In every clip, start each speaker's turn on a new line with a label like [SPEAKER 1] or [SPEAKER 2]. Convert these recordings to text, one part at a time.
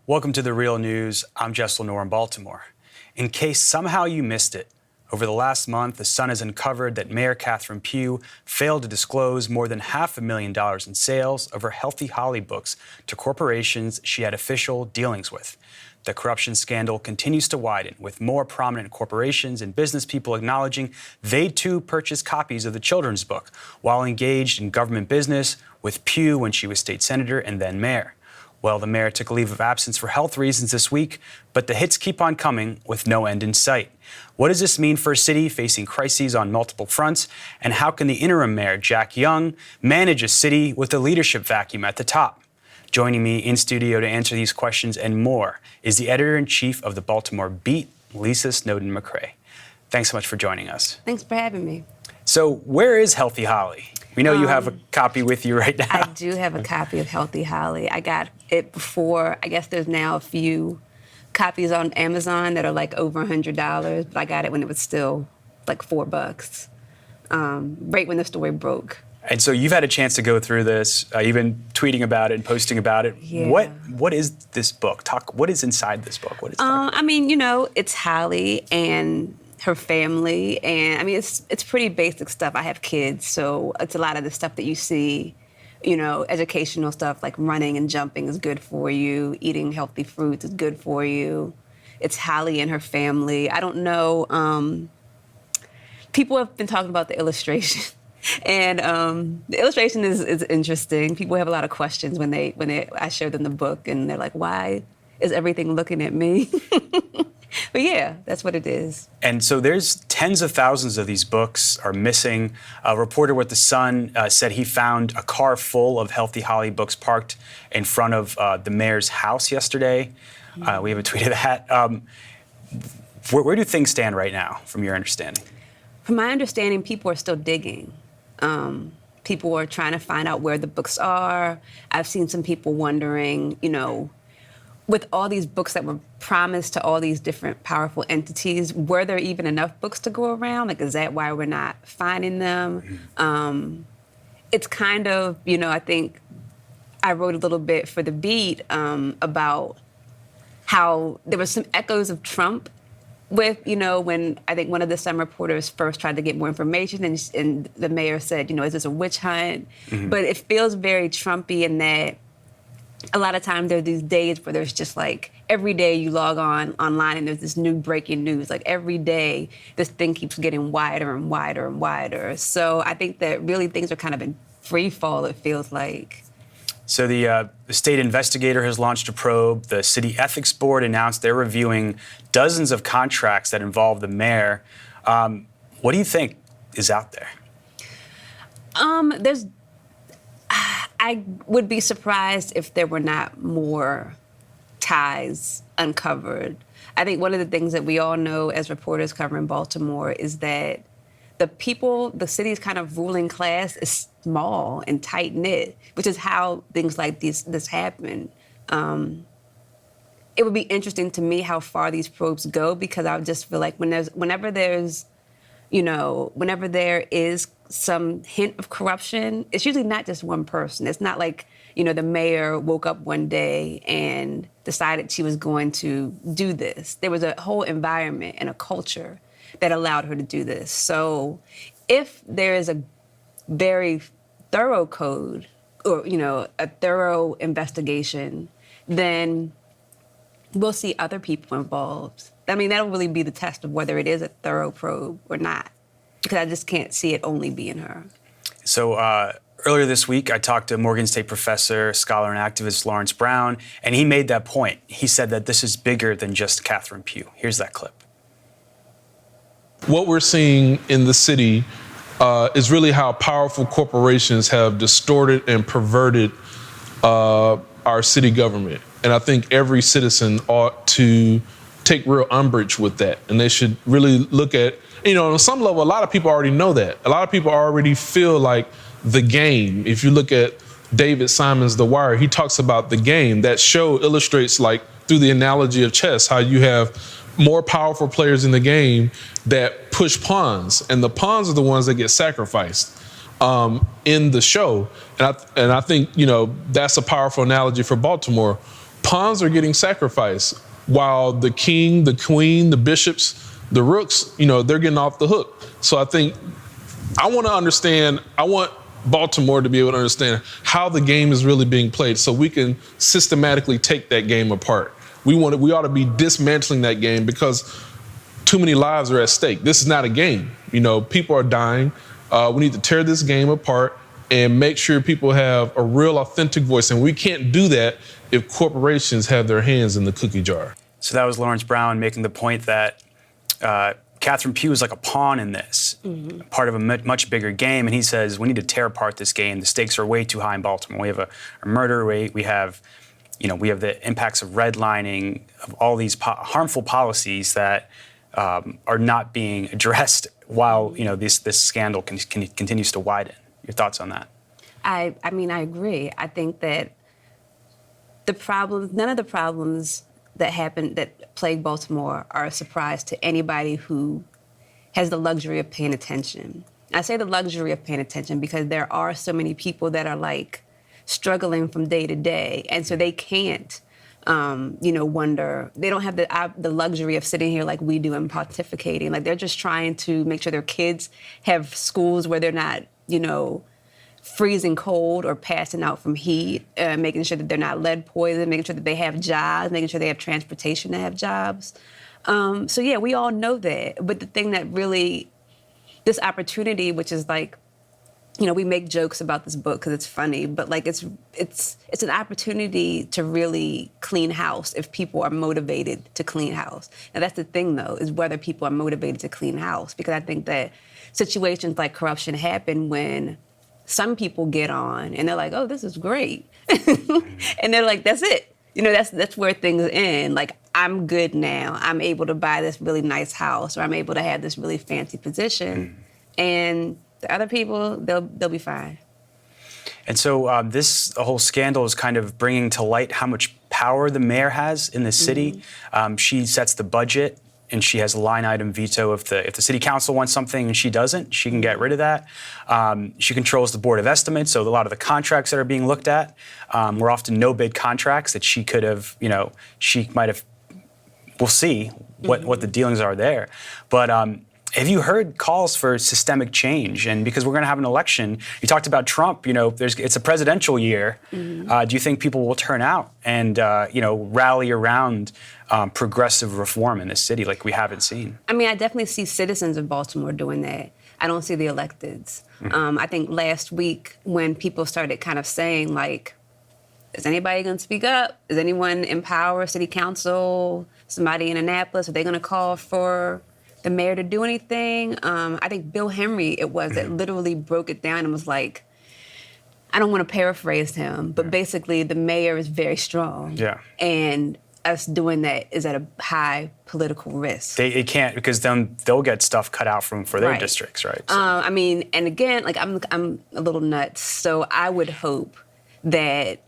[SPEAKER 1] Welcome to The Real News. I'm Jess Lenore in Baltimore. In case somehow you missed it, over the last month, the Sun has uncovered that Mayor Catherine Pugh failed to disclose more than $500,000 in sales of her Healthy Holly books to corporations she had official dealings with. The corruption scandal continues to widen, with more prominent corporations and business people acknowledging they too purchased copies of the children's book while engaged in government business with Pugh when she was state senator and then mayor. Well, the mayor took a leave of absence for health reasons this week, but the hits keep on coming with no end in sight. What does this mean for a city facing crises on multiple fronts? And how can the interim mayor, Jack Young, manage a city with a leadership vacuum at the top? Joining me in studio to answer these questions and more is the editor-in-chief of the Baltimore Beat, Lisa Snowden-McCray. Thanks so much for joining us.
[SPEAKER 2] Thanks for having me.
[SPEAKER 1] So where is Healthy Holly? We know you have a copy with you right now.
[SPEAKER 2] I do have a copy of Healthy Holly. I got it before. I guess there's now a few copies on Amazon that are like over $100, but I got it when it was still like $4, right when the story broke.
[SPEAKER 1] And so you've had a chance to go through this. You've been tweeting about it and posting about it.
[SPEAKER 2] Yeah.
[SPEAKER 1] What is this book? What is inside this book? What is
[SPEAKER 2] I mean, it's Holly and her family, and I mean, it's pretty basic stuff. I have kids, so it's a lot of the stuff that you see, educational stuff like running and jumping is good for you, eating healthy fruits is good for you. It's Holly and her family. I don't know, people have been talking about the illustration. And the illustration is interesting. People have a lot of questions when I show them the book, and they're like, "Why is everything looking at me?" But yeah, that's what it is.
[SPEAKER 1] And so there's tens of thousands of these books are missing. A reporter with The Sun said he found a car full of Healthy Holly books parked in front of the mayor's house yesterday. We have a tweet of that. Where do things stand right now, from your understanding?
[SPEAKER 2] From my understanding, people are still digging. People are trying to find out where the books are. I've seen some people wondering, with all these books that were promised to all these different powerful entities, were there even enough books to go around? Like, is that why we're not finding them? It's kind of, I think I wrote a little bit for The Beat about how there were some echoes of Trump with, when I think one of the Sun reporters first tried to get more information and the mayor said, is this a witch hunt? Mm-hmm. But it feels very Trumpy in that a lot of times there are these days where there's just like every day you log online and there's this new breaking news. Like every day this thing keeps getting wider and wider and wider. So I think that really things are kind of in free fall, it feels like.
[SPEAKER 1] So the state investigator has launched a probe. The city ethics board announced they're reviewing dozens of contracts that involve the mayor. What do you think is out there?
[SPEAKER 2] I would be surprised if there were not more ties uncovered. I think one of the things that we all know as reporters covering Baltimore is that the city's kind of ruling class is small and tight-knit, which is how things like this happen. It would be interesting to me how far these probes go, because I would just feel like whenever there is some hint of corruption, it's usually not just one person. It's not like, the mayor woke up one day and decided she was going to do this. There was a whole environment and a culture that allowed her to do this. So if there is a very thorough code or, a thorough investigation, then we'll see other people involved. I mean, that'll really be the test of whether it is a thorough probe or not, because I just can't see it only being her.
[SPEAKER 1] So earlier this week, I talked to Morgan State professor, scholar, and activist Lawrence Brown, and he made that point. He said that this is bigger than just Catherine Pugh. Here's that clip.
[SPEAKER 3] What we're seeing in the city is really how powerful corporations have distorted and perverted our city government. And I think every citizen ought to take real umbrage with that. And they should really look at, on some level, a lot of people already know that. A lot of people already feel like the game. If you look at David Simon's The Wire, he talks about the game. That show illustrates, like, through the analogy of chess, how you have more powerful players in the game that push pawns, and the pawns are the ones that get sacrificed in the show. And I think, that's a powerful analogy for Baltimore. pawns are getting sacrificed while the king, the queen, the bishops, the rooks, they're getting off the hook. So I think I want Baltimore to be able to understand how the game is really being played so we can systematically take that game apart. We ought to be dismantling that game because too many lives are at stake. This is not a game. People are dying. We need to tear this game apart and make sure people have a real authentic voice. And we can't do that if corporations have their hands in the cookie jar.
[SPEAKER 1] So that was Lawrence Brown making the point that Catherine Pugh is like a pawn in this, part of a much bigger game. And he says, we need to tear apart this game. The stakes are way too high in Baltimore. We have a murder rate. We have the impacts of redlining, of all these harmful policies that are not being addressed while this scandal continues to widen. Your thoughts on that?
[SPEAKER 2] I agree. I think that none of the problems that plague Baltimore are a surprise to anybody who has the luxury of paying attention. I say the luxury of paying attention because there are so many people that are like struggling from day to day, and so they can't, wonder. They don't have the luxury of sitting here like we do and pontificating. Like they're just trying to make sure their kids have schools where they're not, freezing cold or passing out from heat, making sure that they're not lead poisoned, making sure that they have jobs, making sure they have transportation to have jobs. So yeah, we all know that. But the thing that really, this opportunity, which is like, we make jokes about this book because it's funny, but like it's an opportunity to really clean house if people are motivated to clean house. And that's the thing though, is whether people are motivated to clean house. Because I think that situations like corruption happen when some people get on and they're like, oh, this is great. And they're like, that's it. That's where things end. Like, I'm good now. I'm able to buy this really nice house, or I'm able to have this really fancy position. And the other people, they'll be fine.
[SPEAKER 1] And so this whole scandal is kind of bringing to light how much power the mayor has in the city. She sets the budget, and she has a line item veto. If the city council wants something and she doesn't, she can get rid of that. She controls the board of estimates, so a lot of the contracts that are being looked at were often no-bid contracts that she could have, she might have, we'll see what the dealings are there. But have you heard calls for systemic change? And because we're going to have an election, you talked about Trump, it's a presidential year. Do you think people will turn out and, rally around progressive reform in this city like we haven't seen?
[SPEAKER 2] I mean, I definitely see citizens of Baltimore doing that. I don't see the electeds. I think last week when people started kind of saying, like, is anybody going to speak up? Is anyone in power, city council, somebody in Annapolis, are they going to call for the mayor to do anything? I think Bill Henry, it was, that literally broke it down and was like, I don't want to paraphrase him, but basically the mayor is very strong. Yeah. And us doing that is at a high political risk. They can't, because then they'll get stuff cut out for their districts, right? So. And again, like I'm a little nuts, so I would hope that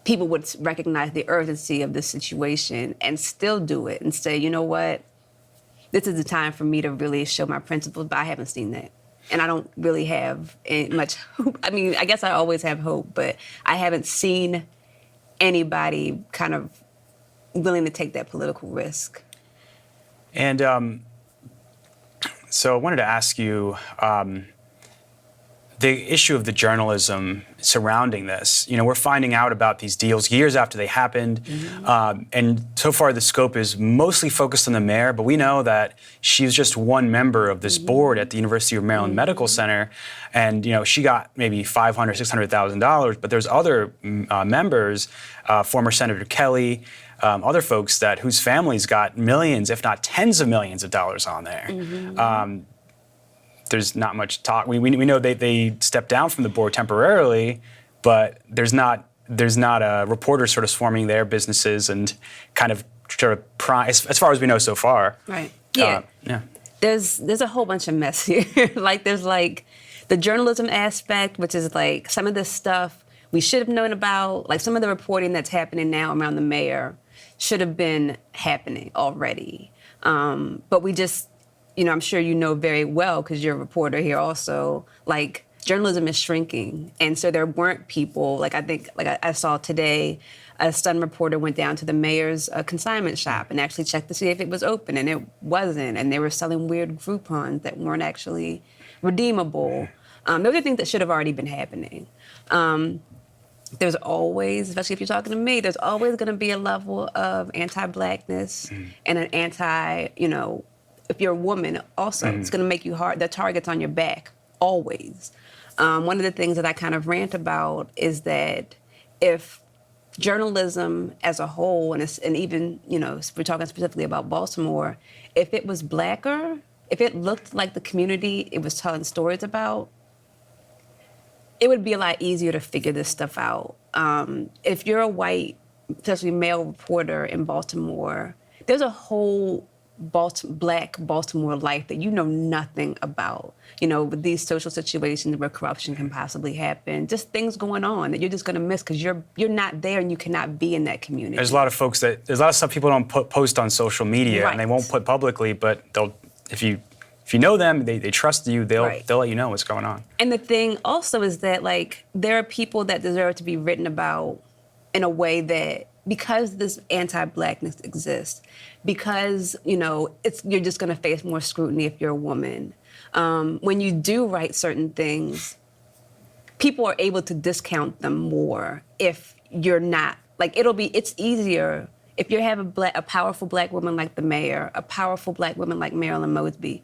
[SPEAKER 2] people would recognize the urgency of this situation and still do it and say, you know what? This is the time for me to really show my principles, but I haven't seen that. And I don't really have much hope. I mean, I guess I always have hope, but I haven't seen anybody kind of willing to take that political risk. And so I wanted to ask you, the issue of the journalism surrounding this. We're finding out about these deals years after they happened. And so far the scope is mostly focused on the mayor, but we know that she's just one member of this board at the University of Maryland Medical Center. And, she got maybe $500,000, $600,000, but there's other members, former Senator Kelly, other folks whose families got millions, if not tens of millions of dollars on there. There's not much talk. We know they stepped down from the board temporarily, but there's not a reporters sort of swarming their businesses and kind of as far as we know so far. Right. Yeah. There's a whole bunch of mess here. There's the journalism aspect, which is like some of this stuff we should have known about. Like some of the reporting that's happening now around the mayor should have been happening already. But we just, I'm sure you know very well, because you're a reporter here also, journalism is shrinking, and so there weren't people like I saw today. A Sun reporter went down to the mayor's consignment shop and actually checked to see if it was open, and it wasn't. And they were selling weird Groupons that weren't actually redeemable. Those are things that should have already been happening. There's always, especially if you're talking to me, there's always going to be a level of anti-blackness and an if you're a woman also, it's going to make you hard. The target's on your back, always. One of the things that I kind of rant about is that if journalism as a whole, and even, if we're talking specifically about Baltimore, if it was blacker, if it looked like the community it was telling stories about, it would be a lot easier to figure this stuff out. If you're a white, especially male reporter in Baltimore, there's a whole black Baltimore life that you know nothing about. With these social situations where corruption can possibly happen, just things going on that you're just going to miss because you're not there and you cannot be in that community.
[SPEAKER 1] There's a lot of stuff people don't post on social media,
[SPEAKER 2] right.
[SPEAKER 1] And they won't put publicly, but if you know them, they trust you, they'll let you know what's going on.
[SPEAKER 2] And the thing also is that there are people that deserve to be written about in a way that, because this anti-blackness exists, because you're just going to face more scrutiny if you're a woman. When you do write certain things, people are able to discount them more if you're not. It's easier if you have a powerful black woman like the mayor, a powerful black woman like Marilyn Mosby.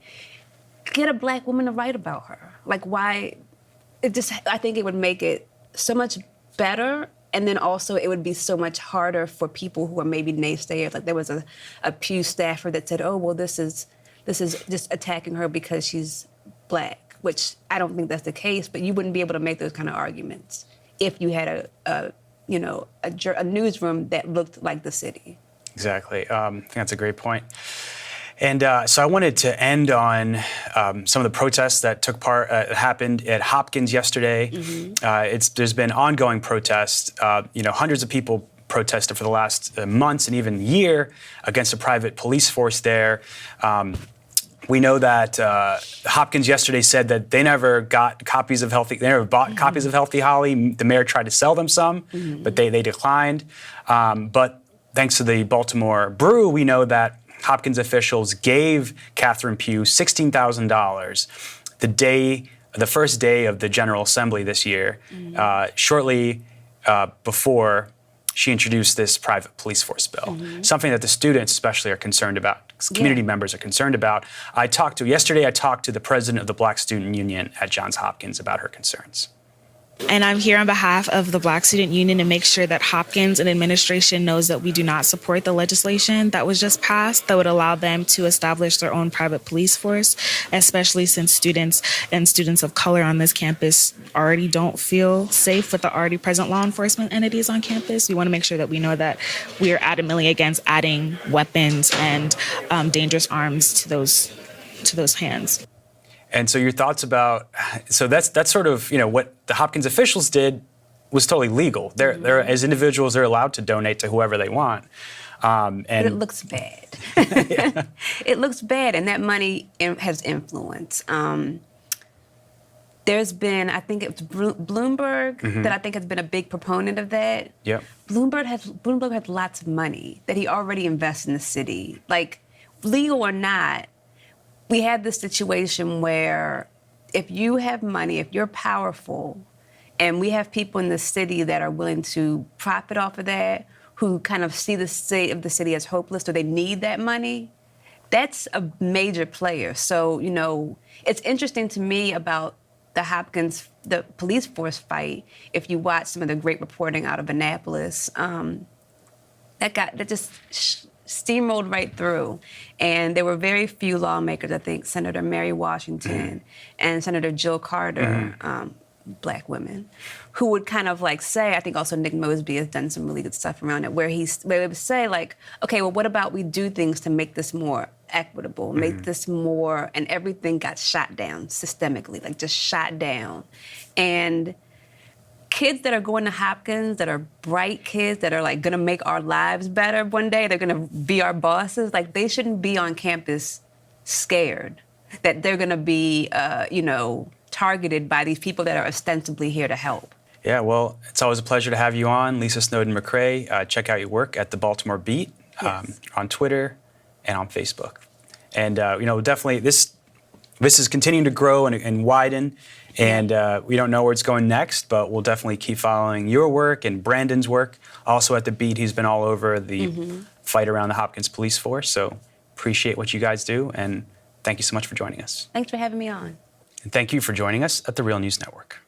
[SPEAKER 2] Get a black woman to write about her. Why? I think it would make it so much better. And then also it would be so much harder for people who are maybe naysayers. There was a Pew staffer that said, oh, well, this is just attacking her because she's black, which I don't think that's the case, but you wouldn't be able to make those kind of arguments if you had a newsroom that looked like the city.
[SPEAKER 1] Exactly. I think that's a great point. And so I wanted to end on some of the protests that happened at Hopkins yesterday. There's been ongoing protests. Hundreds of people protested for the last months and even year against a private police force there. We know that Hopkins yesterday said that they never bought copies of Healthy Holly. The mayor tried to sell them some, but they declined. But thanks to the Baltimore Brew, we know that Hopkins officials gave Catherine Pugh $16,000 the first day of the General Assembly this year, shortly before she introduced this private police force bill, something that the students especially are concerned about, community members are concerned about. Yesterday I talked to the president of the Black Student Union at Johns Hopkins about her concerns.
[SPEAKER 4] And I'm here on behalf of the Black Student Union to make sure that Hopkins and administration knows that we do not support the legislation that was just passed that would allow them to establish their own private police force, especially since students and students of color on this campus already don't feel safe with the already present law enforcement entities on campus. We want to make sure that we know that we are adamantly against adding weapons and dangerous arms to those hands.
[SPEAKER 1] And so your thoughts about, that's sort of, what the Hopkins officials did was totally legal. They're as individuals, they're allowed to donate to whoever they want.
[SPEAKER 2] But it looks bad. It looks bad, and that money has influence. There's been, I think it's Bloomberg that I think has been a big proponent of that.
[SPEAKER 1] Yep.
[SPEAKER 2] Bloomberg has lots of money that he already invests in the city. Legal or not, we have this situation where if you have money, if you're powerful, and we have people in the city that are willing to profit off of that, who kind of see the state of the city as hopeless, or they need that money, that's a major player. So, it's interesting to me about the police force fight. If you watch some of the great reporting out of Annapolis, that just steamrolled right through. And there were very few lawmakers, I think Senator Mary Washington and Senator Jill Carter, black women, who would kind of say, I think also Nick Mosby has done some really good stuff around it, where they would say okay, well, what about we do things to make this more equitable, make this more, and everything got shot down systemically, just shot down. And kids that are going to Hopkins, that are bright kids, that are gonna make our lives better one day, they're gonna be our bosses, they shouldn't be on campus scared that they're gonna be, targeted by these people that are ostensibly here to help.
[SPEAKER 1] Yeah, well, it's always a pleasure to have you on, Lisa Snowden-McCray. Check out your work at the Baltimore Beat on Twitter and on Facebook. And definitely this is continuing to grow and widen. And we don't know where it's going next, but we'll definitely keep following your work and Brandon's work. Also at the Beat, he's been all over the fight around the Hopkins police force. So appreciate what you guys do, and thank you so much for joining us.
[SPEAKER 2] Thanks for having me on.
[SPEAKER 1] And thank you for joining us at the Real News Network.